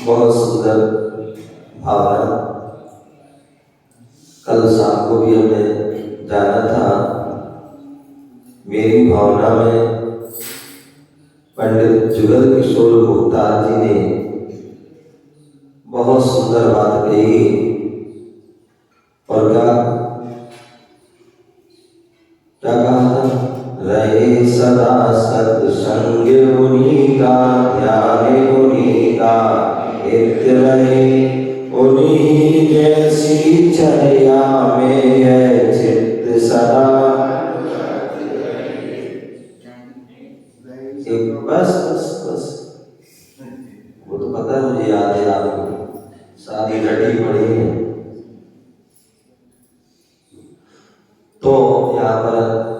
बहुत सुंदर भावना। कल शाम को भी हमने जाना था। मेरी भावना में पंडित जुगल किशोर मुख्तार जी ने बहुत सुंदर बात कही और क्या कहा था? रहे सदा सत्संग उन्हीं का, ध्यान उन्हीं का, एक रहे उन्हीं जैसी चर्या में है चित्त सदा। एक बस बस बस वो तो पता है, मुझे याद है, आपको सारी रटी पड़ी है। तो यहाँ पर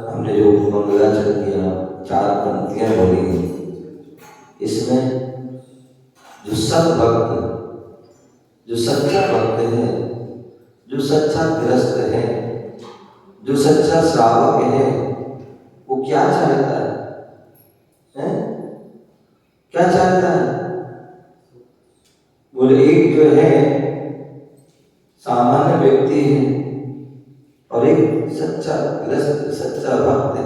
हमने जो मंगलाचरण किया, 4 पंक्तियां बोली, इसमें जो सद्भक्त, जो सच्चा भक्त है, जो सच्चा गृहस्थ है, जो सच्चा श्रावक है, वो क्या चाहता है? क्या चाहता है? बोले एक जो है सामान्य व्यक्ति है और एक सच्चा गृहस्थ, सच्चा भक्त है।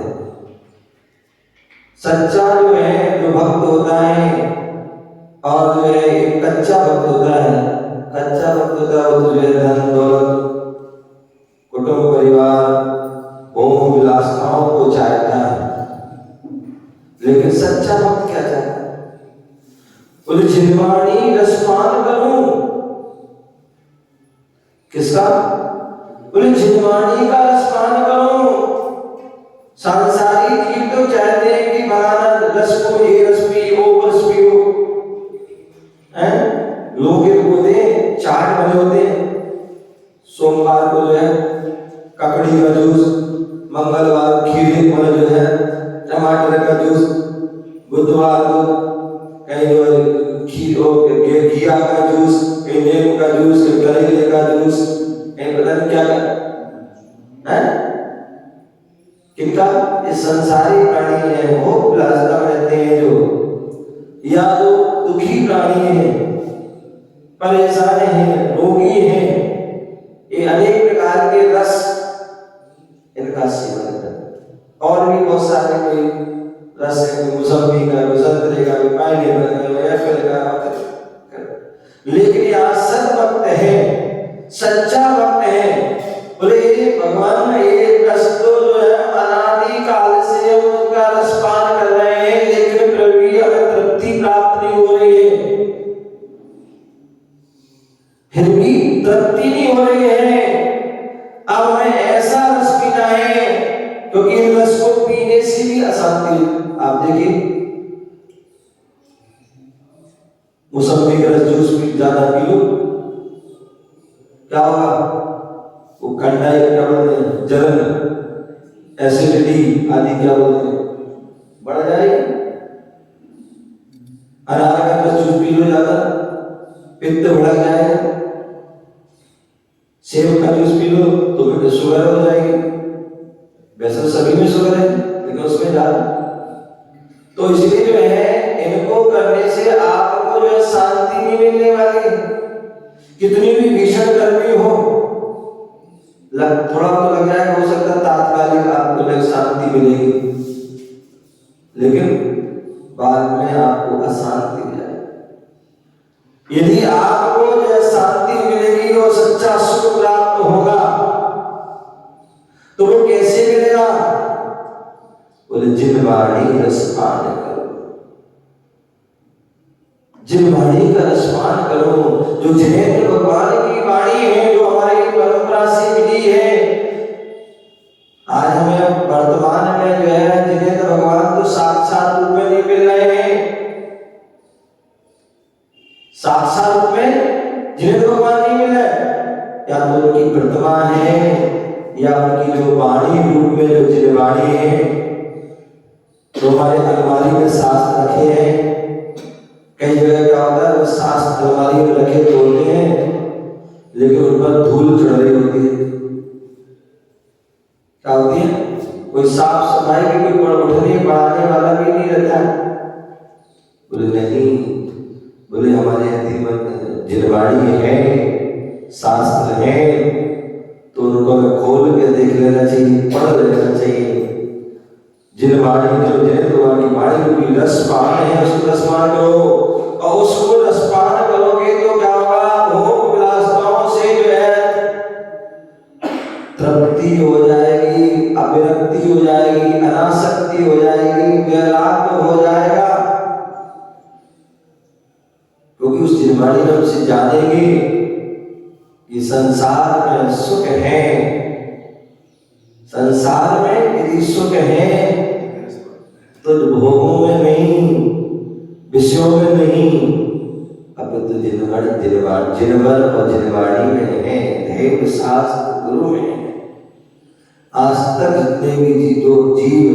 सच्चा जो है, जो भक्त होता है, और जो है एक कच्चा भक्त होता है। कच्चा भक्त होता है वो तो जो है धन दौलत, कुटुंब परिवार, भोग विलासिताओं को चाहता है। लेकिन सच्चा भक्त क्या चाहता है? बोले जिनवाणी रसपान करूं। किसका? बोले जिनवाणी का रसपान करूं। सांसारिक जीव तो चाहते हैं कि बनाना रस को, ये रस पियो, वो रस पियो, हैं? लोग को दे, चाट बने होते हैं। सोमवार को जो है ककड़ी का जूस, मंगलवार खीरे को जो है टमाटर का जूस, बुधवार को कहीं घिया का जूस, कहीं नींबू का जूस, कहीं करेले का जूस, कहीं पता नहीं क्या है। किनका? ये संसारी प्राणी है, वो विलासिता में रहते हैं, जो या जो दुखी प्राणी है, परेशान है, रोगी है, ये अनेक प्रकार के रस इनका सेवन करते। और भी बहुत सारे कोई रस है, कोई मौसमी का, कोई संतरे का, कोई पाइनएप्पल का, कोई एप्पल का। लेकिन यहाँ सद्भक्त है, सच्चा भक्त है। बोले भगवान ये रस तो जो है अनादि काल से उनका रसपान कर रहे हैं, लेकिन प्रभु हमें तृप्ति प्राप्त नहीं हो रही है। फिर भी तृप्ति नहीं हो रही है। अब हमें ऐसा रस पीना है, क्योंकि इन रस को पीने से भी अशांति। आप देखिए, मौसमी का रस जूस भी ज्यादा पी लो, क्या होगा? वो कंडाई, क्या बोलते हैं, जलन, एसिडिटी आदि क्या बोलते हैं, बढ़ जाएगी। अनार का रस जूस पी लो ज्यादा, पित्त बढ़ जाएगा। सेब का जूस पी लो तो फिर शुगर हो जाएगी। वैसे सभी में शुगर है, लेकिन उसमें ज्यादा। तो इसलिए जो है इनको करने से आपको जो है शांति नहीं मिलने वाली। कितनी भी भीषण गर्मी हो, थोड़ा तो लग जाएगा, हो सकता है तात्कालिक आपको शांति मिलेगी, लेकिन बाद में आपको अशांति मिलेगी। यदि आपको जो है शांति मिलेगी और सच्चा सुख प्राप्त होगा, तो वो कैसे मिलेगा? बोले जिनवाणी रसपान करो, जिनवाणी का रसपान करो। जो जिनेंद्र भगवान की वाणी है, जो हमारी परंपरा से मिली है। आज हमें वर्तमान में जो है जिनेंद्र भगवान तो साक्षात रूप में नहीं मिल रहे हैं। साक्षात रूप में जिनेंद्र भगवान नहीं मिल रहे, या तो उनकी प्रतिमा है, या उनकी जो वाणी रूप में जो जिनवाणी है, जो हमारे अलमारी में शास्त्र रखे हैं। कई जगह क्या होता है, वो शास्त्र अलमारी में रखे तो होते हैं, लेकिन उन पर धूल चढ़ रही होती है। क्या होती है? कोई साफ सफाई की कोई उठने बढ़ाने वाला भी नहीं रहता। बोले नहीं, बोले हमारे यतीमत जिनवाणी है, शास्त्र है, तो उनको हमें खोल के देख लेना चाहिए, पढ़ लेना चाहिए। जिनवाणी जो जिनेन्द्र की वाणी रूपी रसपान है, उसको रसपान करो, और उसको रसपान करोगे तो क्या होगा? भोग विलासताओं से जो है तृप्ति हो जाएगी, अविरक्ति हो जाएगी, अनासक्ति हो जाएगी, वैराग्य हो जाएगा। क्योंकि उस जिनवाणी में उसे जानेंगे कि संसार में सुख है, संसार में यदि सुख है तो भोगों में नहीं, विषयों में नहीं, अब तो जिनवर और जिनवाणी में है, देव शास्त्र गुरु में है। आज तक जितने भी जो जीव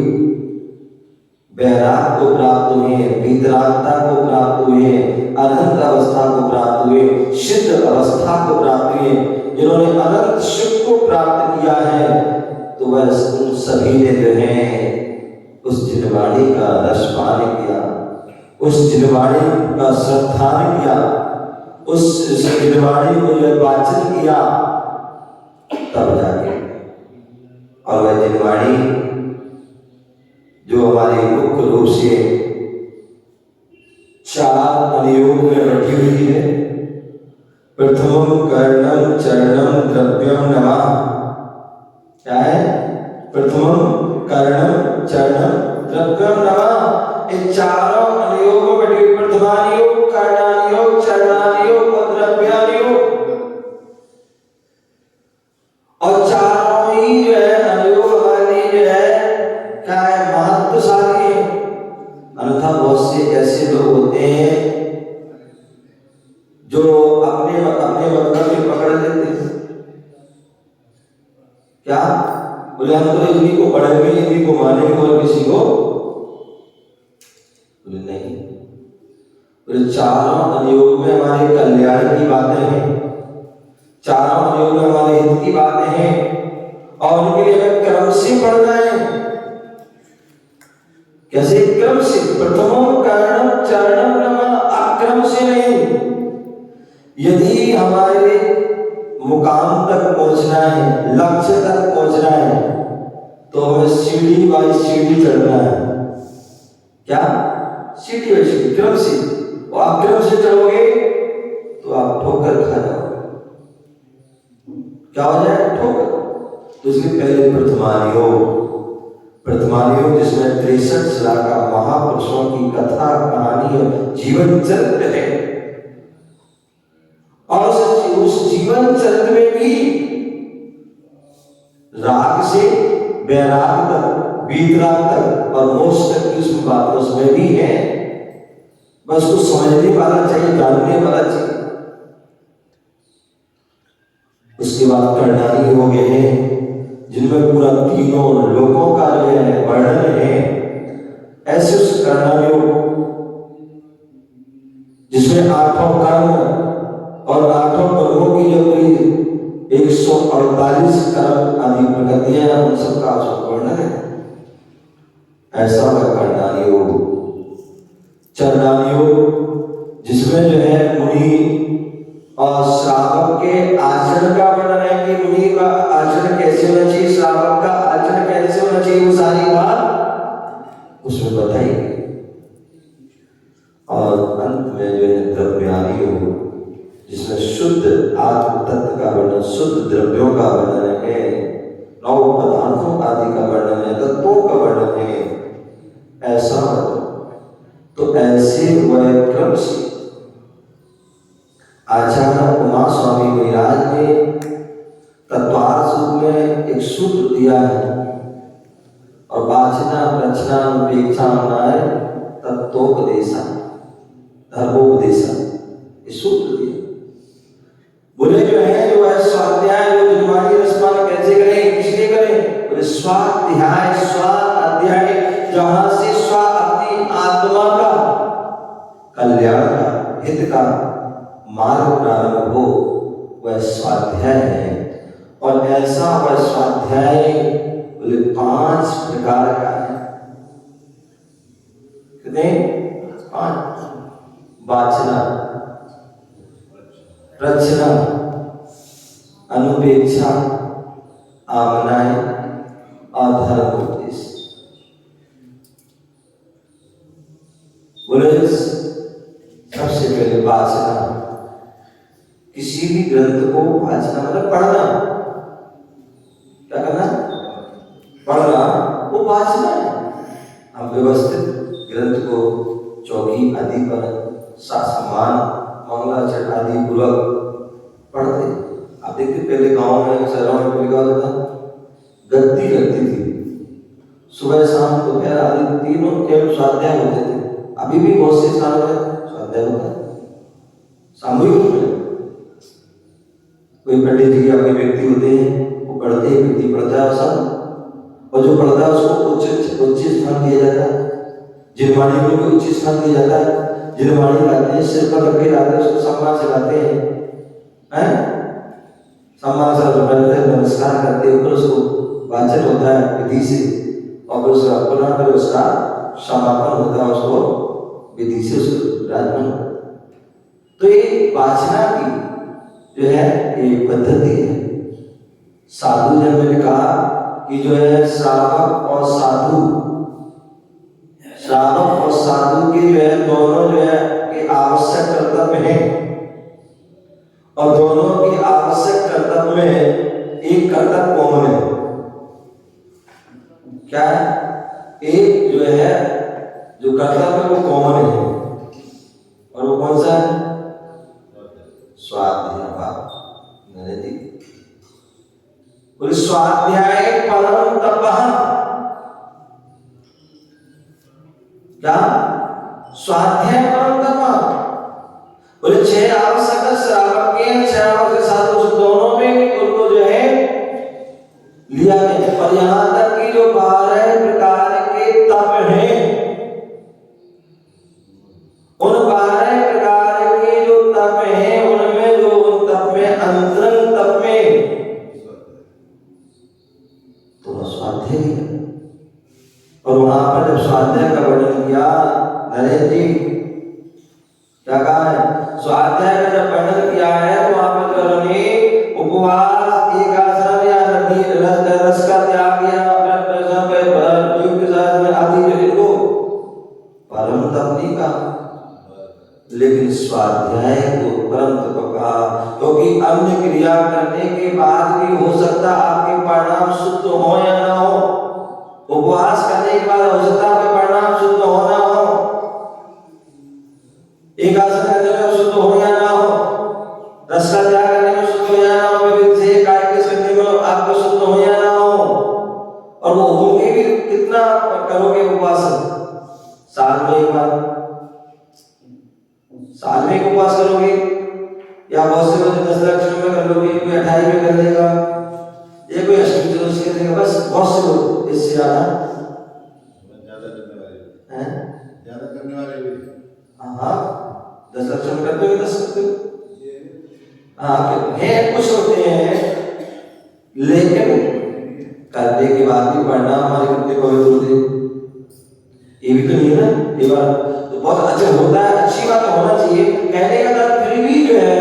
वैराग को प्राप्त हुए, वीतरागता को प्राप्त हुए, अनंत अवस्था को प्राप्त हुए, सिद्ध अवस्था को प्राप्त हुए, जिन्होंने अनंत सुख को प्राप्त किया है, तो वह उन सभी ने जो है उस जिनवाणी का रसपान किया, उस जिनवाणी का श्रद्धान किया, उस जिनवाणी को यह वाचन किया, तब जाके। और वह जिनवाणी जो हमारे मुख्य रूप से 4 अनुयोग में बैठी हुई है। प्रथमम कर्णम चरणम द्रव्यम नमः। क्या है? प्रथमम कर्णम चरणम द्रव्यम नमः। इन चारों अनुयोग में बैठी हुई प्रथमानुयोग, कर्णानुयोग, चरणानुयोग और द्रव्यानुयोग, और चारों ही जो है अनुयोग वाली जो है क्या है? महत्वशाली है। अन्यथा बहुत से ऐसे लोग होते हैं जो अपने मतलब में पकड़ लेते हैं। क्या बोले? हम तो इन्हीं को पढ़ेंगे, इन्हीं को मानेंगे और किसी को बोले नहीं। बोले चारों अनुयोग में हमारे कल्याण की बातें हैं, चारों अनुयोग में हमारे हित की बातें हैं, और उनके लिए हमें क्रम से पढ़ना है। कैसे? क्रम से। प्रथमम कर्णम चरणम नमः, अक्रम से नहीं। यदि हमारे मुकाम तक पहुंचना है, लक्ष्य तक पहुंचना है, तो हमें सीढ़ी बाई सीढ़ी चढ़ना है। क्या? सीढ़ी बाई सीढ़ी, क्रम से। और अक्रम से चढ़ोगे तो आप ठोकर खा जाओगे। क्या हो जाए? ठोकर। तो इसलिए पहले प्रथमानुयोग जिसमें 63 लाख महापुरुषों की कथा, कहानी और जीवन चरित्र है, और उस जीवन चरित्र में भी राग से वैराग तक, वीतराग तक और मोक्ष तक की उसमें बात उसमें भी है। बस उसको समझने वाला चाहिए, जानने वाला चाहिए। उसके बाद कर्णानी हो गए हैं, जिनमें पूरा तीनों लोकों का जो है वर्णन है। ऐसे उस कर्णानुयोग जिसमें 8 कर्म और 8 कर्मों की जो पूरी 148 कर्म आदि प्रगतियां, उन सबका वर्णन है। ऐसा है कर्णानुयोग। चरणानुयोग जिसमें जो है मुनि और श्रावक के आचरण का वर्णन है कि मुनि का आचरण कैसे होना चाहिए, श्रावक का आचरण कैसे होना चाहिए, वो सारी बात उसमें बताई। और अंत में जो है द्रव्यानुयोग, जिसमें शुद्ध आत्म तत्व का वर्णन, शुद्ध द्रव्यों का वर्णन है, 9 पदार्थों आदि का वर्णन है, तत्वों का वर्णन है। ऐसा तो ऐसे वह क्रम से आचार्य उमा स्वामी महाराज ने तत्वार्थ सूत्र में एक सूत्र दिया है, और वाचना रचना उपेक्षा नाय तत्वोपदेशा धर्मोपदेशा, ये सूत्र दिया। बोले जो है जो है स्वाध्याय, जो जिनवाणी रसपान कैसे करें, किसलिए करें? बोले स्वाध्याय, स्वाध्याय, जहां से स्व अपनी आत्मा का कल्याण का, हित का मार्ग प्रारंभ हो, वह स्वाध्याय है। और ऐसा वह स्वाध्याय बोले 5 प्रकार का है। कितने? 5। वाचना, रचना, अनुपेक्षा, आमनाएं, अधर्म उपदेश। बोले सबसे पहले वाचना, किसी भी ग्रंथ को वाचना मतलब पढ़ना। क्या करना? पढ़ना, वो वाचना है। हम व्यवस्थित ग्रंथ को चौकी आदि पर सम्मान मंगलाचरण आदि पूर्वक पढ़ते। आप देखते पहले गांव में, शहरों में लिखा होता था, गद्दी लगती थी, सुबह शाम दोपहर आदि तीनों टाइम स्वाध्याय होते थे। अभी भी बहुत से स्थानों में स्वाध्याय होता है सामूहिक रूप में। कोई पंडित जी या कोई व्यक्ति होते हैं, वो पढ़ते हैं, व्यक्ति पढ़ता है सब, और जो पढ़ता है उसको उच्च स्थान दिया जाता है। जिनवाणी को भी उच्च स्थान दिया जाता है। जिनवाणी लाते हैं, सिर पर रख के लाते हैं, उसको सम्मान से लाते हैं, सम्मान से नमस्कार करते हैं, फिर उसको वाचन होता है विधि से, और फिर उसका पुनः फिर उसका समापन होता है, उसको विधि से उसको राजमान। तो ये वाचना की जो है ये पद्धति है। साधु जन ने कहा कि जो है श्रावक और साधु के जो है दोनों जो है के आवश्यक कर्तव्य हैं, और दोनों के आवश्यक कर्तव्य में एक कर्तव्य कॉमन है। क्या है? एक जो है जो कर्तव्य वो कॉमन है, और वो कौन सा है? स्वाध्याय। स्वाध्याय परम तपः। क्या? स्वाध्याय परम तपः। बोले 6 आवश्यक श्रावक के 6 आवश्यक साधु दोनों में उनको जो है लिया गया। और यहाँ तक कि जो 12 प्रकार के तप हैं, उन 12 प्रकार के जो तप हैं, उनमें जो उन तप में अंतरंग तप में तो स्वाध्याय है। और वहां पर जब स्वाध्याय का वर्णन किया नरेंद्र जी, क्या कहा है? स्वाध्याय का जब वर्णन किया है तो वहां पर जो उपवास, एकासन या रस का त्याग या आदि जो इनको परम तप नहीं कहा, लेकिन स्वाध्याय को परम तप कहा। क्योंकि अन्य क्रिया करने के बाद भी हो सकता आपके परिणाम शुद्ध हो या ना हो। उपवास करने के बाद हो सकता है परिणाम शुद्ध हो ना हो, एकासन करने में शुद्ध हो या ना हो, रस का त्याग करने में शुद्ध हो या ना हो, विविध से एकाएक करने में आपको शुद्ध हो या ना हो। और वो होंगे भी कितना करोगे उपवास? साल में एक बार, साल में उपवास करोगे, या बहुत से लोग 10 लक्षण में कर लोगे, कोई 28 में कर लेगा, ये कोई अष्टमी चतुर्दशी कर लेगा, बस। बहुत से लोग इससे ज्यादा करने वाले भी, हाँ 10 लक्षण करते हो, 10 करते हो, हाँ है, कुछ होते हैं, लेकिन करने के बाद भी परिणाम हमारे कितने पवित्र होते, ये भी तो नहीं है ना। ये बात तो बहुत अच्छा होता है, अच्छी बात होना चाहिए, कहने का था, फिर भी जो है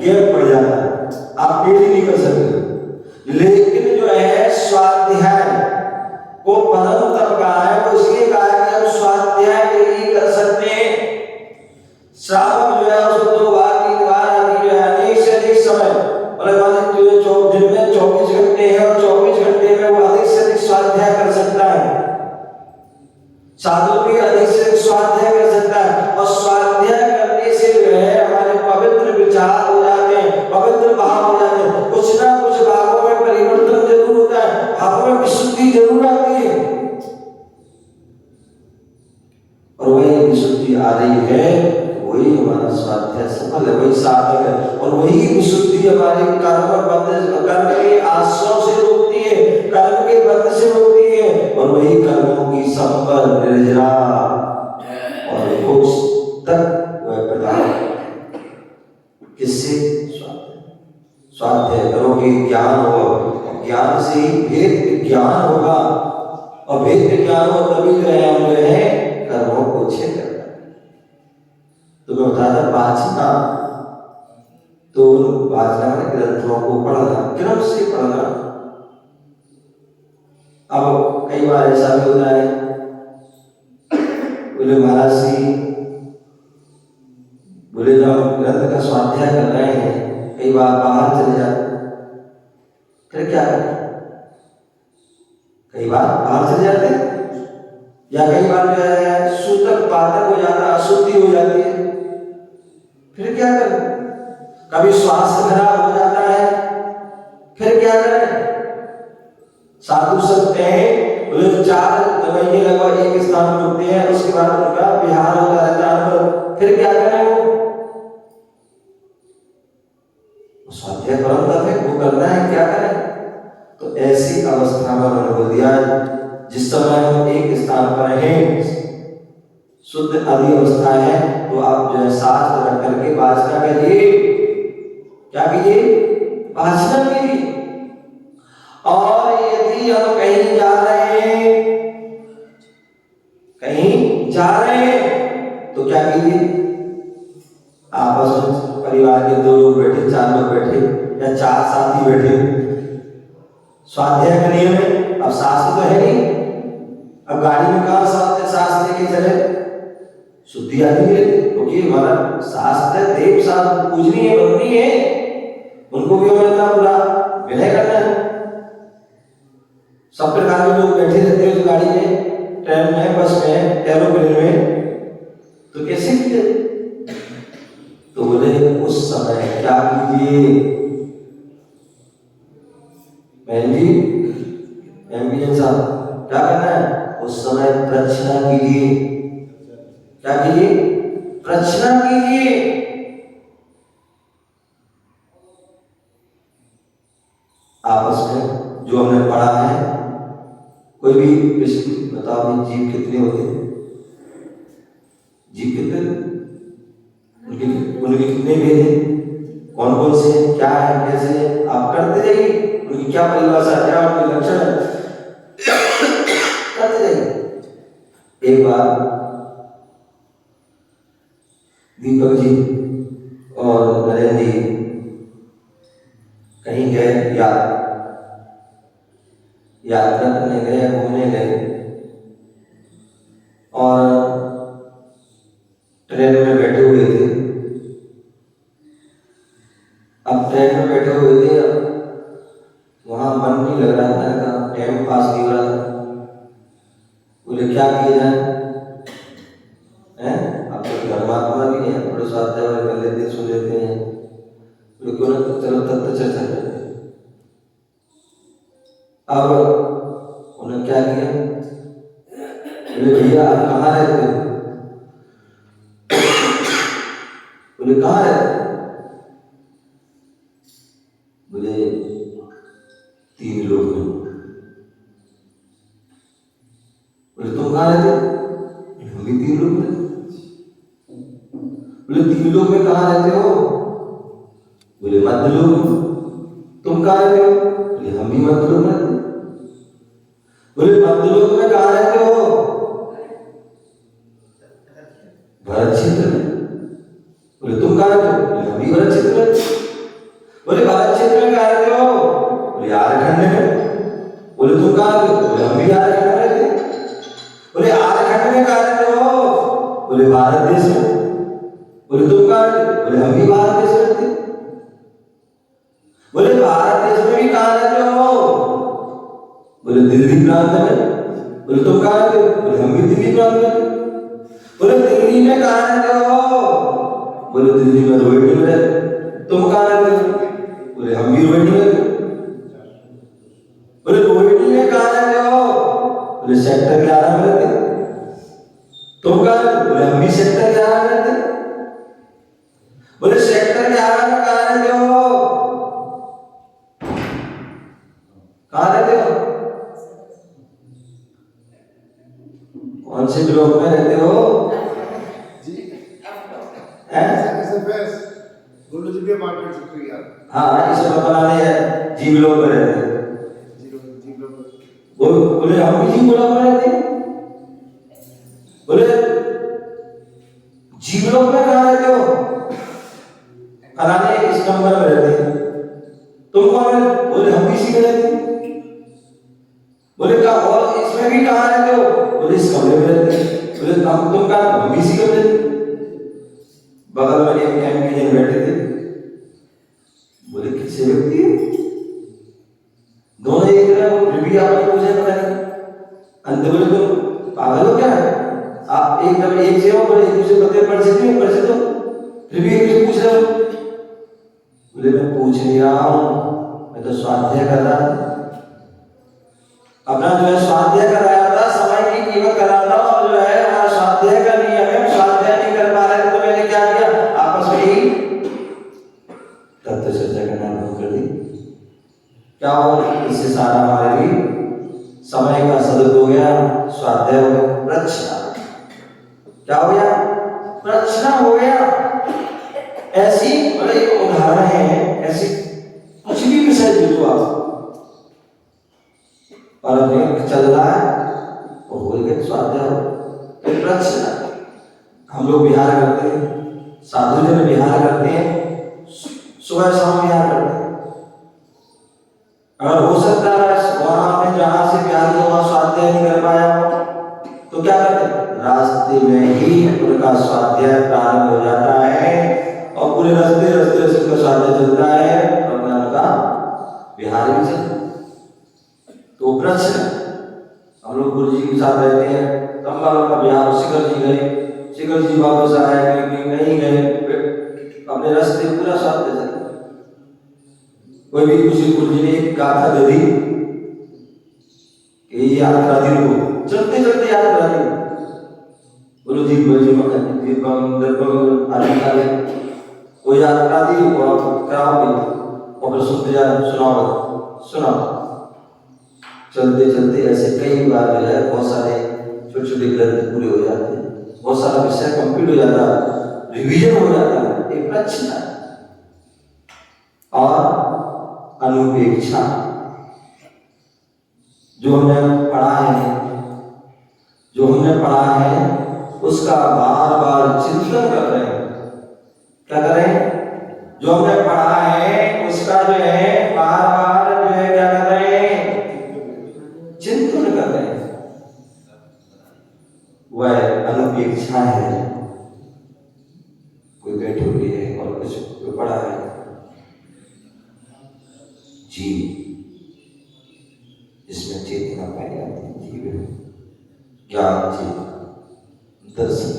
गैप पड़ जाता है, आप डेली नहीं कर सकते। लेकिन जो है स्वाध्याय को परम तप कहा है, वो इसलिए कहा है कि हम स्वाध्याय डेली कर सकते हैं। श्रावक जो है उसको 2 बार 3 बार आदि जो है अनेक से अधिक समय, मतलब दिन में 24 घंटे है, और 24 घंटे में वो अधिक से अधिक स्वाध्याय कर सकता है। साधु भी अधिक से अधिक स्वाध्याय कर सकता है, और स्वाध्याय करने से जो है हमारे पवित्र विचार हो जाते हैं, पवित्र भाव हो जाते हैं। कुछ ना कुछ भावों में परिवर्तन जरूर होता है, भावों में विशुद्धि जरूर आती है, और वही विशुद्धि आ रही है, वही हमारा स्वाध्याय सफल है, वही सार्थक है। और वही विशुद्धि हमारे कर्म के आश्रय से रोकती है, कर्म के बंध से रोकती है, और वही कर्मों की संपन्न निर्जरा और मोक्ष तक वह प्रदान। किससे? स्वाध्याय करोगे, ज्ञान होगा, ज्ञान से ही वेद ज्ञान होगा, और वेद ज्ञान हो तभी जो है हम जो है कर्मों को छेद करता है। तो मैं बता था वाचना, तो वाचना में ग्रंथों को पढ़ना, क्रम से पढ़ना। अब कई बार ऐसा भी होता है, बोले महाराज जी, बोले जब हम ग्रंथ का स्वाध्याय कर रहे हैं, कई बार बाहर चले जाते, फिर क्या करें? कई बार बाहर चले जाते, या कई बार जो है सूतक पातक हो जाता, अशुद्धि हो जाती है, फिर क्या करें? कभी स्वास्थ्य खराब हो जाता है, फिर क्या करें? साधु संत हैं, बोले 4 महीने लगभग एक स्थान में रुकते हैं, उसके बाद उनका विहार होता रहता है, फिर क्या करें? वो स्वाध्याय परंतु है, वो करना है, क्या करें? तो ऐसी अवस्था में उन्होंने बोल दिया, जिस समय हम एक स्थान पर हैं, शुद्ध आदि अवस्था है, तो आप जो है साथ रख करके वाचना करिए। क्या कीजिए? वाचना कीजिए। और यदि हम कहीं जा रहे हैं, तो क्या कीजिए? आपस में परिवार के 2 लोग बैठे, 4 लोग बैठे, या 4 साथी बैठे, स्वाध्याय का नियम है। अब सास तो है नहीं, अब गाड़ी में कहाँ सास लेके चले, शुद्धि आती है, क्योंकि हमारा सास है, देव सास पूजनी है, बननी है, उनको भी हमें इतना बुरा विनय करना है। सब प्रकार के लोग बैठे रहते हैं उस गाड़ी में, ट्रेन में, बस में, एरोप्लेन में, तो कैसे किए? तो बोले उस समय क्या कीजिए? बहन जी, एमपीएन साहब, क्या करना है? उस समय प्रदक्षिणा कीजिए। क्या कीजिए? प्रदक्षिणा कीजिए। आपस में जो हमने पढ़ा है, कोई भी किसी बताओ, जीव कितने होते हैं? जीव कितने? उनके कितने भेद हैं? कौन कौन से, क्या है, कैसे है? आप करते जाइए, उनकी क्या परिभाषा, क्या उनके लक्षण करते जाइए। एक बार दीपक जी और नरेंद्र जी कहीं गए, यात्रा करने गए, घूमने गए, और ट्रेन में बैठे हुए थे। अब ट्रेन में बैठे हुए थे, वहां मन नहीं लग रहा था, टाइम पास नहीं हो रहा था। बोले क्या किया जाए? अब तो धर्मात्मा भी है, थोड़े स्वाध्याय कर लेते हैं, सुन लेते हैं, बोले क्यों ना चलो तत्व चर्चा करते हैं। अब उन्होंने क्या किया? बोले भैया आप कहाँ रहते हो? बोले कहाँ रहते? बोले 3 लोग में। बोले तुम कहाँ रहते? हम भी 3 लोग में। बोले 3 लोग में कहाँ रहते हो? बोले मध्य लोग में। तुम कहाँ रहते हो? बोले हम भी मध्य लोग में रहते। बोले मध्य लोग में कहाँ रहते हो? भरत क्षेत्र में। बोले तुम कहाँ रहते हो? बोले हम भी भरत क्षेत्र में। बोले भरत क्षेत्र में कहाँ रहते हो? बोले आरखंड में। बोले तुम कहाँ रहते हो? बोले हम भी आरखंड में रहते। बोले आरखंड में कहाँ रहते हो? बोले भारत देश में। बोले तुम कहाँ रहते हो? बोले हम भी भारत देश में रहते। बोले भारत देश में भी कहाँ रहते हो? बोले दिल्ली प्रांत में। बोले तुम कहाँ रहते हो? बोले हम भी दिल्ली प्रांत में। बोले दिल्ली में कहाँ रहते हो? बोले दिल्ली में रोहिणी में रहते। तुम कहाँ रहते हो? बोले हम भी रोहिणी में रहते। बोले रोहिणी में कहाँ रहते हो? बोले सेक्टर 11 में रहते। तुम कहाँ रहते? बोले हम भी सेक्टर 11 में रहते। बोले सेक्टर 11 में कहाँ रहते हो? कहाँ रहते हो? कौन से ब्लॉक में रहते हो? हाँ, इसे बनाने हैं, जी ब्लॉक में रहते हैं। बोले हम भी जी ब्लॉक में रहते हैं। बोले जी ब्लॉक में कहाँ रहते हो? फलाने इस नंबर में रहते हैं। तुम कौन है? बोले हम भी इसी में रहते हैं। बोले क्या और इसमें भी कहाँ रहते हो? बोले इस कमरे में रहते हैं। बोले तुम कहाँ? हम भी इसी कमरे में। बगल में एक कैंप के जन बैठे थे। बोले किससे व्यक्ति है? दोनों एक तरह वो भी आपने पूछे पता नहीं। अंत बोले तुम पागल हो क्या? आप एक दम एक से हो, बोले एक दूसरे पते परिचित नहीं परिचित हो, फिर भी एक दूसरे पूछ रहे हो। बोले मैं पूछ नहीं रहा हूँ, मैं तो स्वाध्याय कर रहा था। अपना जो है स्वाध्याय कराया था, समय की कीमत करा था, और जो है हमारा स्वाध्याय का नियम है, स्वाध्याय नहीं कर पा रहे तो मैंने क्या किया? आपस में ही तत्व चर्चा करना बंद कर दी। क्या हो? इससे सारा हमारे लिए समय का सदुपयोग हो गया, स्वाध्याय हो गया, प्रश्न क्या हो गया? प्रश्न हो गया। ऐसी बड़े उदाहरण है, ऐसी कुछ भी विषय जो आप और अपने चल रहा है और हो गया स्वाध्याय हो। प्रश्न हम लोग विहार करते हैं, साधु जन विहार करते हैं, सुबह शाम विहार करते हैं। अगर हो सकता है वहां में जहां से विहार किया वहां स्वाध्याय नहीं कर पाया हो तो क्या करते हैं? रास्ते में ही उनका स्वाध्याय प्रारंभ हो जाता है और पूरे रास्ते रास्ते से उनका स्वाध्याय चलता है और अपना उनका विहार भी चलता है। तो प्रश्न हम लोग गुरु जी के साथ रहते हैं तो हम लोग का विहार शिखर जी गए, शिखर जी वापस आए, कहीं गए, अपने रास्ते पूरा स्वाध्याय चलता। कोई भी किसी गुरु जी ने एक गाथा दे दी कि याद करा दी, उनको चलते चलते याद करा दी। गुरु जी वो याद करा दी और कराओगे और सुनते जा सुनाओ। चलते चलते ऐसे कई बार जो है बहुत सारे छोटे छोटे ग्रंथ पूरे हो जाते हैं, बहुत सारा विषय कंप्लीट हो जाता है, रिवीजन हो जाता है। एक प्रश्न और अनुपेक्षा जो हमने पढ़ा है उसका बार बार चिंतन कर रहे हैं। क्या करें? जो हमने पढ़ा है उसका जो है बार बार जो है क्या कर रहे हैं? चिंतन कर रहे हैं। वह अनुपेक्षा है। कोई बैठे हुए है और कुछ कोई पढ़ा है जीव, जिसमें चेतना पाई जाती है, जीव ज्ञान जीव दर्शन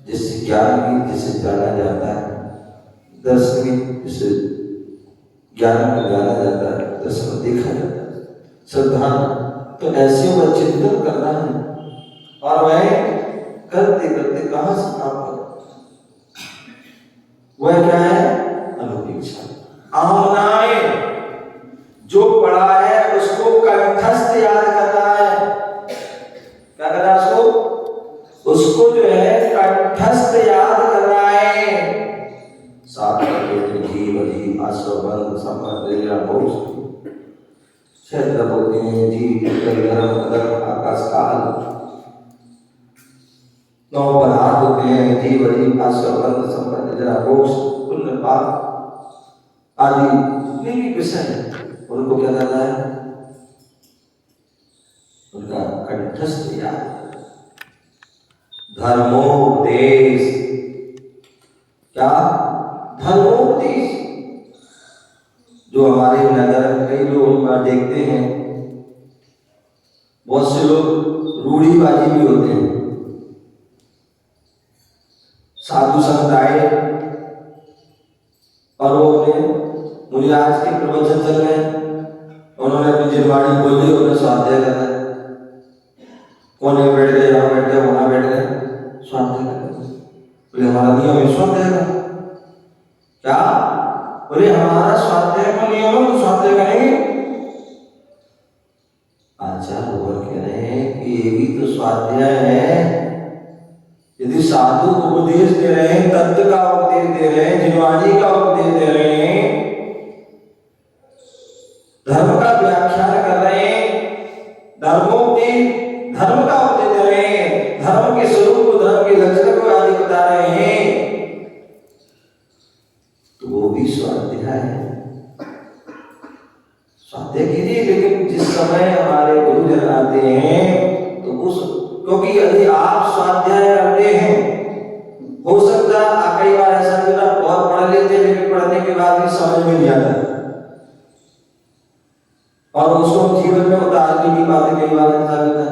जिससे ज्ञान भी जिसे जाना जाता है, दर्शन भी जिसे ज्ञान को जाना जाता है, दर्शन को देखा जाता है, श्रद्धा। तो ऐसे वह चिंतन करना है और वह करते करते कहां से प्राप्त हो? वह क्या है? अनुपेक्षा। आमनाए जो पढ़ा है उसको कंठस्थ याद करना है। क्या करना है उसको जो है कंठस्थ याद करना है। सात जीव जीव आश्रवबंध संबंध क्षेत्र बोलते हैं, जीव धर्म आकाश काल नौ पदार्थ होते हैं, जीव जीव आश्रवबंध संबंध मोक्ष पुण्य पाप आदि जितने भी विषय हैं उनको क्या करना है? उनका कंठस्थ याद। धर्मोपदेश क्या? धर्मोपदेश जो हमारे नगर में कई लोग देखते हैं, बहुत से लोग रूढ़ीबाजी भी होते हैं। साधु संत आए और वो अपने मुनिराज के प्रवचन चल रहे हैं, उन्होंने अपनी जिरवाणी बोल दी, उन्होंने स्वाध्याय करना है। कोने बैठ गए, यहाँ बैठ गए, वहां बैठ गए, स्वाध्याय करना। बोले हमारा नियम है स्वाध्याय का। क्या? बोले हमारा स्वाध्याय का नियम है तो स्वाध्याय करेंगे। आचार्य और कह रहे हैं कि ये भी तो स्वाध्याय है। यदि साधु उपदेश दे रहे हैं, तत्व का उपदेश दे रहे हैं, जिनवाणी का उपदेश दे रहे हैं, धर्म का व्याख्यान कर रहे हैं, धर्मोपदेश धर्म का उपदेश दे रहे हैं, धर्म के स्वरूप को, धर्म के लक्षण को आदि बता रहे हैं, वो भी स्वाध्याय है। स्वाध्याय कीजिए, लेकिन जिस समय हमारे गुरुजन आते हैं तो उस, क्योंकि यदि आप स्वाध्याय करते हैं, हो सकता है कई बार ऐसा भी ना, बहुत पढ़ लेते हैं लेकिन पढ़ने के बाद भी समझ में नहीं आता और उसको जीवन में उतार भी नहीं पाते, कई बार ऐसा भी था।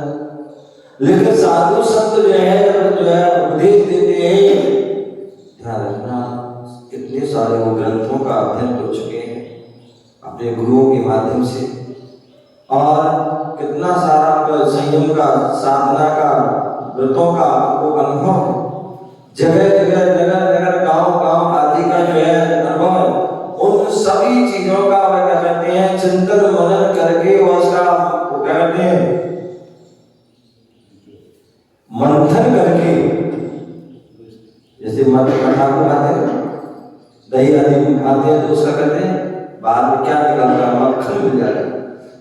लेकिन साधु संत जो है उपदेश देते हैं, ध्यान रखना, कितने सारे वो ग्रंथों का अध्ययन कर चुके हैं अपने गुरुओं के माध्यम से, और कितना सारा संयम का, साधना का, व्रतों का वो अनुभव, जगह जगह नगर नगर गांव गांव आदि का जो है अनुभव, उन सभी चीजों का वह क्या कहते हैं चिंतन मनन करके वो उसका वो क्या कहते हैं मंथन करके, जैसे मध्य कथा को खाते हैं, दही आदि खाते हैं तो उसका कहते हैं बाद में क्या निकलता है, मक्खन मिल जाता है।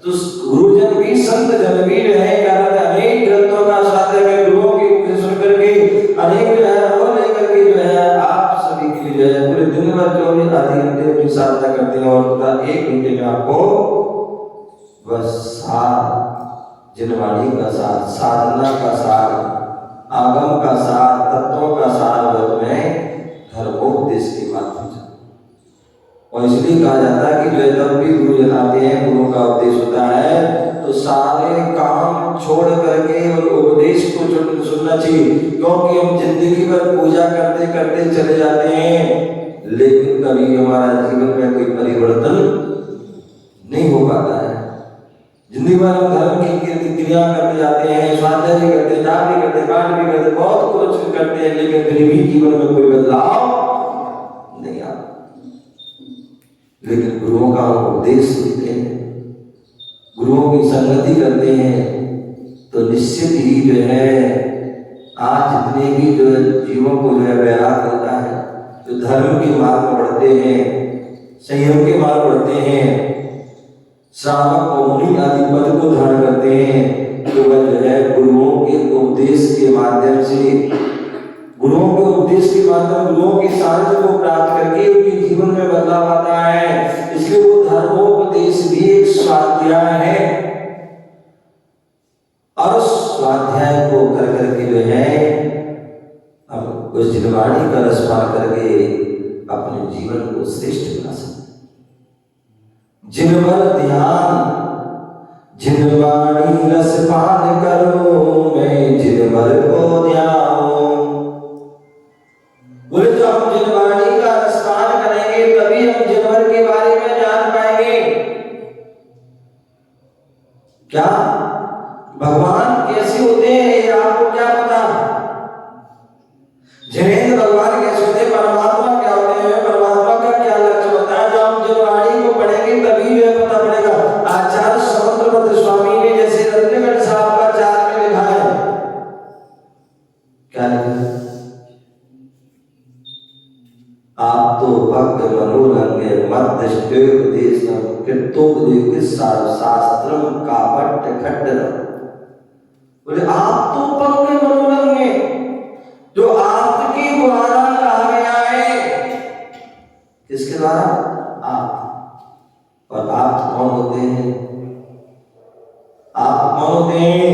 तो गुरुजन भी संत जन भी जो है क्या कहते हैं अनेक ग्रंथों का स्वाध्याय में गुरुओं की उपदेश सुन करके अनेक जो है वो लेकर के जो है आप सभी के लिए जो है पूरे दिन भर जो भी आधे घंटे की साधना करते हैं और 1 घंटे में आपको बस सार, जिनवाणी का सार, साधना का सार, आगम का सार, तत्वों का सार में धर्मोपदेश के माध्यम से। और इसलिए कहा जाता है कि जो जब भी गुरुजन आते हैं, गुरु का उपदेश होता है तो सारे काम छोड़ करके उन उपदेश को सुनना चाहिए, क्योंकि हम जिंदगी भर पूजा करते करते चले जाते हैं लेकिन कभी हमारा जीवन में कोई परिवर्तन नहीं हो पाता है। जिंदगी भर हम धर्म की क्रिया करते जाते हैं, स्वाध्याय भी करते, जाप भी करते, पाठ भी करते, बहुत कुछ करते हैं, लेकिन फिर भी जीवन में कोई बदलाव नहीं आता। लेकिन गुरुओं का उपदेश सुनते हैं, गुरुओं की संगति करते हैं तो निश्चित ही जो है आज जितने भी जो जीवों को जो है वैराग होता है, जो धर्म के मार्ग में बढ़ते हैं, संयम के मार्ग बढ़ते हैं, श्रावक और मुनि आदि पद को धारण करते हैं, तो वह जो है गुरुओं के उपदेश के माध्यम से, गुरुओं के उपदेश के माध्यम, गुरुओं के सानिध्य को प्राप्त करके उनके जीवन में बदलाव आता है। इसलिए वो धर्मोपदेश भी एक स्वाध्याय है और स्वाध्याय को कर करके जो है हम उस जिनवाणी का रसपान करके अपने जीवन को श्रेष्ठ बना सकते। जिनवर ध्यान जिनवाणी रसपान करो, मैं जिनवर को ध्याऊं। बोले जो हम जिनवाणी का रसपान करेंगे तभी हम जिनवर के बारे में जान पाएंगे। क्या भगवान कैसे होते हैं ये आपको क्या पता? जिनेंद्र भगवान कैसे होते हैं, परमात्मा क्या होते हैं, परमात्मा का क्या लक्ष्य होता है, जो हम जिनवाणी को पढ़ेंगे तभी यह पता पड़ेगा। आचार्य समुद्रभद्र स्वामी ने जैसे रत्नगढ़ साहब का चार में लिखा है, क्या लिखा है? आप तो भक्त मनोरंगे मत दृष्टोपदेशम कृतोपदेश शास्त्रम कापट्ट खट्टरम। बोले आप तो पंग मनोरंगे, जो आपके द्वारा कहा गया है। किसके द्वारा? आप। और आप कौन होते हैं? आप कौन होते हैं?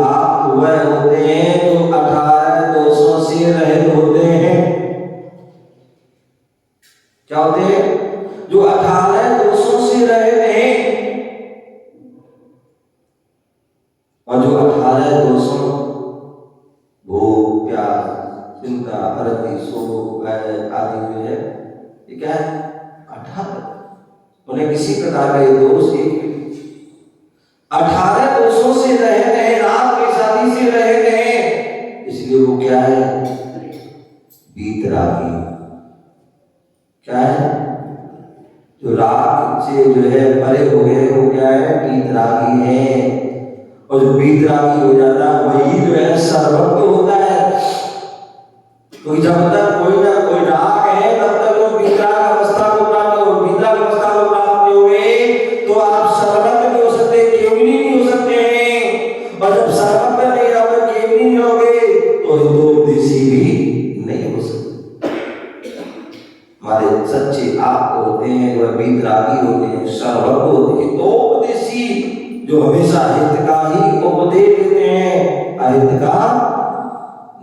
आप वह होते हैं जो 18 दोषों से रहित होते हैं। क्या होते हैं? जो 18 दोषों से रहित हैं। और जो 18 दोषों भोग, प्यास, चिंता, अरति, शोक आदि जो है, ये क्या है? 18। उन्हें किसी प्रकार का ये दोष 18 दोषों से रहित हैं, राग बेसादी से रहित हैं। इसलिए वो क्या है? वीतरागी। क्या है? जो राग से जो है परे हो गए वो क्या है? वीतरागी है। और जो वीतरागी हो जाता है वही जो है सर्वज्ञ होता है। तो जब तक कोई ना कोई राग है तब तक वो वीतराग अवस्था को प्राप्त हो, वीतराग अवस्था को प्राप्त होगे तो आप सर्वज्ञ नहीं हो सकते, केवली नहीं हो सकते हैं। और जब सर्वज्ञ नहीं रहोगे, केवली नहीं रहोगे तो हितोपदेशी भी नहीं हो सकते। हमारे सच्चे आप होते हैं, जो वीतरागी होते हैं, सर्वज्ञ होते हैं, हितोपदेशी, जो हमेशा हित का ही उपदेश देते हैं, अहित का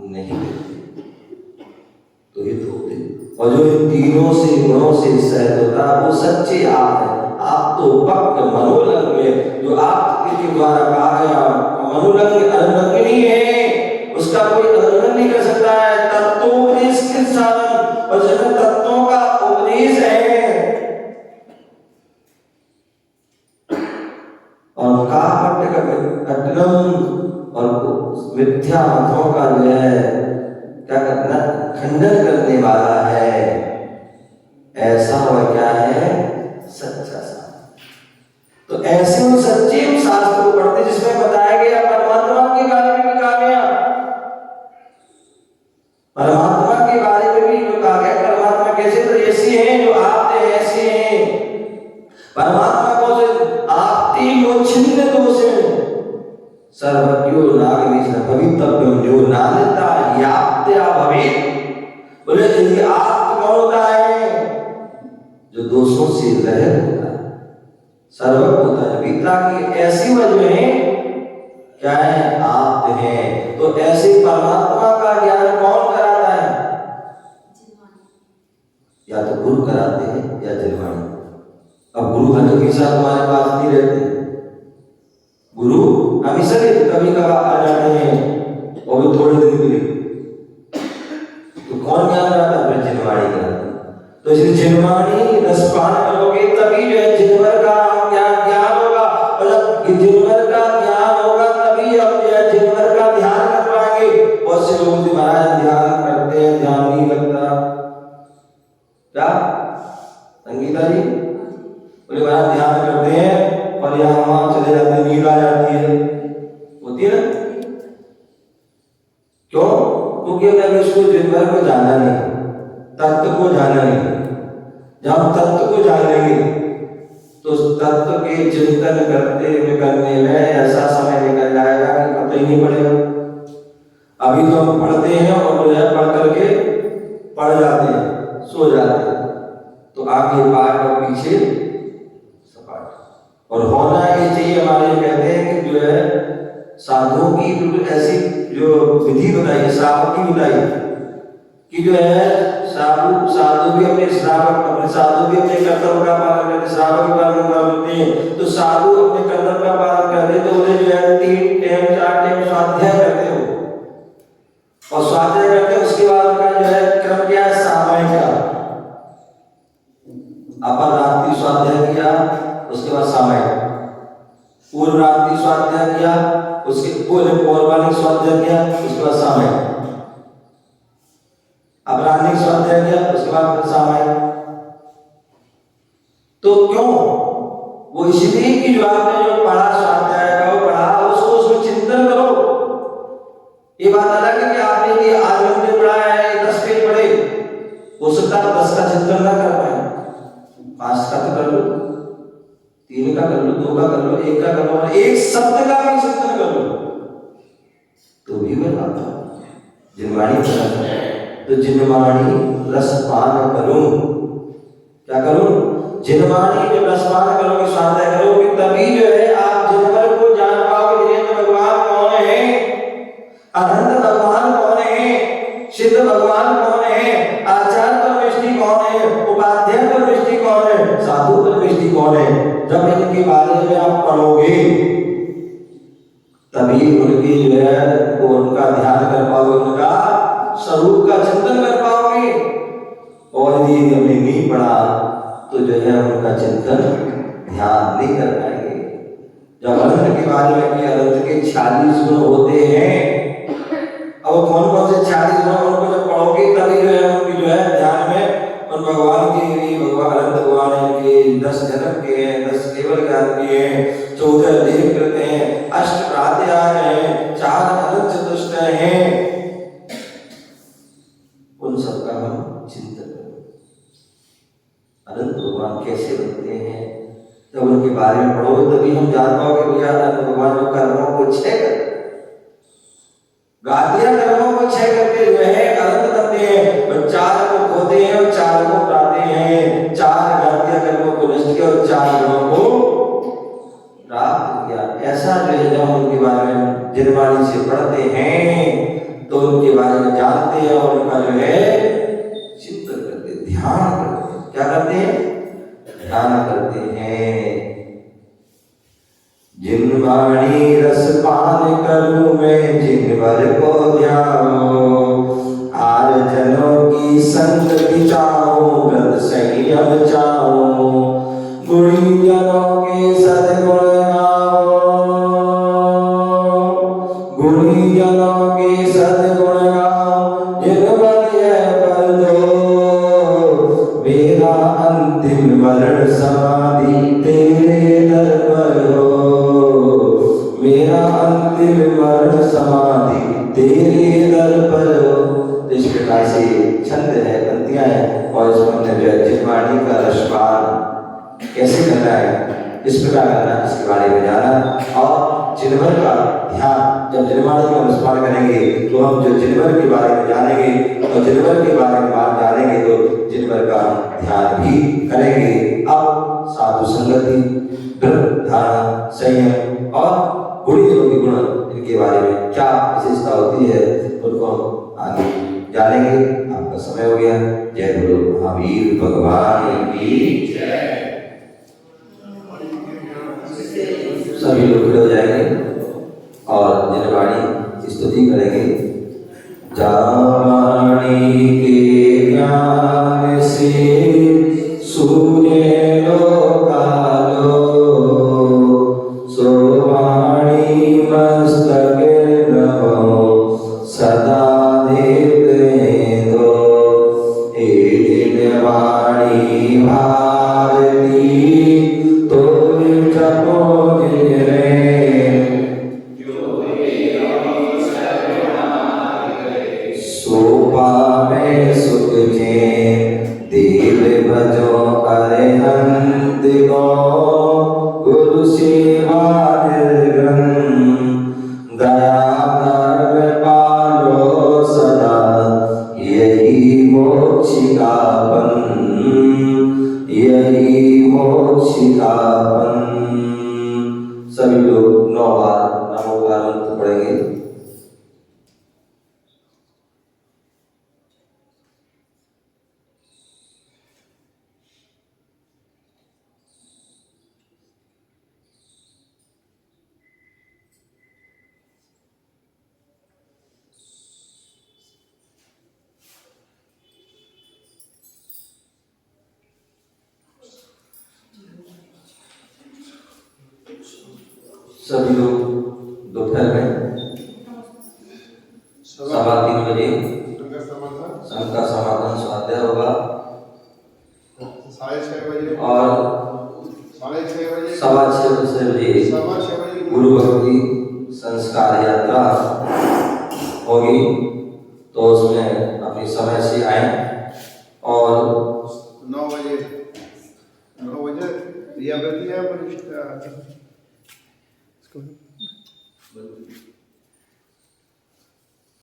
नहीं देते, तो हित होते। और जो इन तीनों से गुणों से सहित होता है वो सच्चे आप है। आप तो भक्त मनोलंग है, जो आप के द्वारा कहा गया मनोलंग अनुलंघ नहीं है, उसका कोई उल्लंघन नहीं कर सकता है। तत्वोपदेश के साधन और जन तत्वों का उपदेश है, और कापट्य का कटनम और मिथ्या मतों का जो है क्या करना, खंडन करने वाला है। ऐसा वह क्या है, सच्चा शास्त्र। तो ऐसे उन सच्चे शास्त्र को पढ़ते जिसमें बताया गया परमात्मा के बारे में भी कहा गया, परमात्मा के बारे में भी कहा गया। परमात्मा कैसे, तो ऐसे हैं जो आप ऐसे हैं। परमात्मा को आपती लो छिन्न दोष सर्वज्ञो नागनिश भवितव्यम जो नान्यता याप्त्या भवेत्। बोले यदि आप कौन होता है, जो दोषों से रहित होता है, सर्वज्ञ होता है, वीतरागी ऐसी वजह है क्या है, आप हैं। तो ऐसे परमात्मा का ज्ञान कौन कराता है, या तो गुरु कराते हैं या जिनवाणी। अब गुरु हमेशा तुम्हारे पास नहीं रहते, गुरु हमेशा कभी कभार आ जाते हैं और भी थोड़े दिन के लिए, तो कौन ज्ञान कराता है, जिनवाणी कराता। तो इसलिए जिनवाणी रसपान करोगे तभी जो है जिनवर का ज्ञान होगा, और जब जिनवर का ज्ञान होगा तभी हम जो है जिनवर का ध्यान कर पाएंगे। बहुत से लोग जो महाराज ध्यान करते हैं, ध्यान नहीं लगता, क्या संगीता जी बोले महाराज ध्यान करते हैं और यहाँ वहां चले जाते हैं, नींद आ जाती है, होती है ना, क्यों? क्योंकि हमने उसको जिनवर को जाना नहीं, तत्व को जाना नहीं। जब हम तत्व को जान लेंगे तो तत्व के चिंतन करने में ऐसा समय निकल जाएगा कि पता ही नहीं पड़ेगा। अभी तो हम पढ़ते हैं और जो है पढ़ करके पढ़ जाते हैं, सो जाते हैं, तो आगे पाठ और पीछे सपाट। और होना ये चाहिए, हमारे कहते हैं कि जो है साधुओं की बिल्कुल ऐसी जो विधि बताई, श्रावक की बताई कि जो है साधु भी अपने साधु भी अपने कर्तव्य का पालन करते, श्रावक का पालन करते हैं। तो साधु अपने कर्तव्य का पालन करते तो उन्हें जो है 3 टाइम 4 टाइम स्वाध्याय करते हो, और स्वाध्याय करते उसके बाद उनका जो है क्रम क्या है, सामायिक का अपन रात्रि स्वाध्याय किया, उसके बाद सामायिक, पूर्व रात्रि स्वाध्याय किया, उसके पौर्वानिक स्वाध्याय किया, उसके बाद सामायिक, अपराह्निक स्वाध्याय किया, उसके बाद फिर सामायिक। तो क्यों? वो इसलिए कि जो आपने जो पढ़ा स्वाध्याय का वो पढ़ा, उसको उसमें चिंतन करो। ये बात अलग है कि आपने ये 8 घंटे पढ़ा है, 10 पेज पढ़े, हो सकता है 10 का चिंतन ना कर पाए, 5 का तो कर लो, 3 का कर लो, 2 का कर लो, 1 का कर लो, 1 शब्द का भी चिंतन कर लो, तो भी वह बात है। जिनवाणी करना है तो जिनवाणी रसपान करूं, क्या करूं? जिनवाणी जब रसपान करोगे, स्वाध्याय करोगे, तभी जो है आप जिनवर को जान पाओगे। जिनेंद्र भगवान कौन है, अनंत भगवान कौन है, सिद्ध भगवान कौन है, आचार्य परमेष्टि कौन है, उपाध्याय परमेष्टि कौन है, साधु परमेष्टि कौन है। जब इनके बारे में आप पढ़ोगे तभी उनकी जो है उनका ध्यान कर पाओगे, उनका स्वरूप का चिंतन कर पाओगे। और यदि हमने नहीं पढ़ा तो जो है उनका चिंतन ध्यान नहीं कर पाएंगे। जब अनंत के बारे में कि अनंत के 46 गुण होते हैं, अब कौन कौन से 46 गुण उनको जब पढ़ोगे तभी जो है उनकी जो है ध्यान में उन भगवान के, भगवान अनंत भगवान के 10 जन्म के हैं, 10 केवल ज्ञान के हैं, 14 देव कृत हैं, 8 प्रात्यार हैं, 4 अनंत चतुष्टय हैं, उन सबका हम चिंतन करें। अनंत भगवान कैसे बनते हैं, जब उनके बारे में पढ़ोगे तभी हम जान पाओगे भैया अनंत भगवान जो कर्मों को क्षय कर गादिया कर्मों को क्षय करते हुए हैं अनंत बनते हैं, और 4 को खोते हैं और 4 को प्राप्त जिनवाणी से पढ़ते हैं तो उनके बारे में जानते हैं और उनका जो है चिंतन करते, ध्यान करते हैं। क्या करते हैं? ध्यान करते हैं। जिनवाणी रस पान करूं मैं जिनवर को ध्याओ, आर जनों की संगति चाहूं व्रत संयम चाहूं, गुणी जनों के सद्गुण गाओ, गुणी जनों के सद्गुण गाओ, जिनवर यह पर दो, मेरा अंतिम वर्ण समाधि तेरे दर पर हो, मेरा अंतिम वर्ण समाधि तेरे दर पर हो। तो इस प्रकार से छंद है, पंक्तियां हैं और इसमें हमने जो है जिनवाणी का रसपान कैसे करना है, इस प्रकार करना, इसके बारे में जाना और जिनवर का ध्यान। जब जिनवाणी का रसपान करेंगे तो हम जो जिनवर के बारे में जानेंगे और जिनवर के बारे में बात जानेंगे तो जिनवर का ध्यान भी करेंगे। अब साधु संगति, व्रत, धारण, संयम और गुणी जनों के गुण, इनके बारे में क्या विशेषता होती है उनको आगे जानेंगे। आपका समय हो गया। जय गुरु महावीर भगवान की जय। सभी लोग खड़े हो जाएंगे और जिनवाणी स्तुति करेंगे। जावाणी के ज्ञान से सूर्य लोकालो, सोवाणी मस्तक नभो सदा देते दो, हे जिनवाणी भारती तो जपो जिनरे, सोपा में सुख चैन देव भजो अरिहंत गो, गुरु सेवा निर्गन दया धर्म पालो सदा, यही मोक्ष का बन, यही मोक्ष का बन। सभी लोग 9 बार नमोकार मंत्र पढ़ेंगे। सभी लोग दोपहर में 3:15 बजे संघ का समापन स्वाध्याय होगा 6:30 बजे और 6:15 बजे गुरु भक्ति संस्कार यात्रा होगी। तो उसमें अपनी समय से आए और 9 बजे दिया है